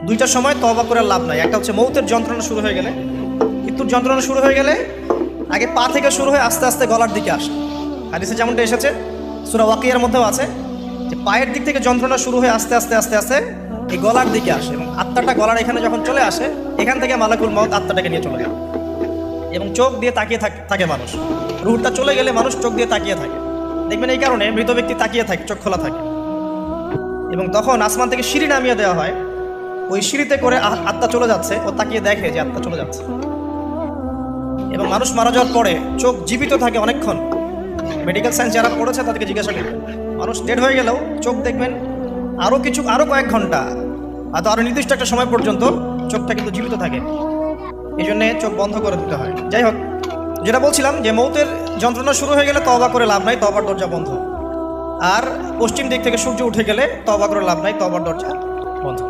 দুইটার সময় তওবা করে লাভ নাই। একটা হচ্ছে মৌতের যন্ত্রণা শুরু হয়ে গেলে, মৃত্যুর যন্ত্রণা শুরু হয়ে গেলে আগে পা থেকে শুরু হয়ে আস্তে আস্তে গলার দিকে আসে। হাদিসে যেমনটা এসেছে, সূরা ওয়াকিয়ার মধ্যেও আছে যে পায়ের দিক থেকে যন্ত্রণা শুরু হয়ে আস্তে আস্তে আস্তে আস্তে এই গলার দিকে আসে, এবং আত্মাটা গলার এখানে যখন চলে আসে, এখান থেকে মালাকুল মউত আত্মাটাকে নিয়ে চলে যায় এবং চোখ দিয়ে তাকিয়ে থাকে মানুষ। রুহটা চলে গেলে মানুষ চোখ দিয়ে তাকিয়ে থাকে, দেখবেন এই কারণে মৃত ব্যক্তি তাকিয়ে থাকে, চোখ খোলা থাকে। এবং তখন আসমান থেকে সিঁড়ি নামিয়ে দেওয়া হয়, ওই সিঁড়িতে করে আত্মা চলে যাচ্ছে, ও তাকিয়ে দেখে যে আত্মা চলে যাচ্ছে। এবং মানুষ মারা যাওয়ার পরে চোখ জীবিত থাকে অনেকক্ষণ। মেডিকেল সায়েন্স যারা পড়েছে তাদেরকে জিজ্ঞাসা করবেন, মানুষ ডেড হয়ে গেলেও চোখ দেখবেন আরও কয়েক ঘন্টা, হয়তো আরও নির্দিষ্ট একটা সময় পর্যন্ত চোখটা কিন্তু জীবিত থাকে। এই জন্যে চোখ বন্ধ করে দিতে হয়। যাই হোক, যেটা বলছিলাম যে মৌতের যন্ত্রণা শুরু হয়ে গেলে তওবা করে লাভ নাই, তওবার দরজা বন্ধ। আর পশ্চিম দিক থেকে সূর্য উঠে গেলে তওবা করে লাভ নাই, তওবার দরজা বন্ধ।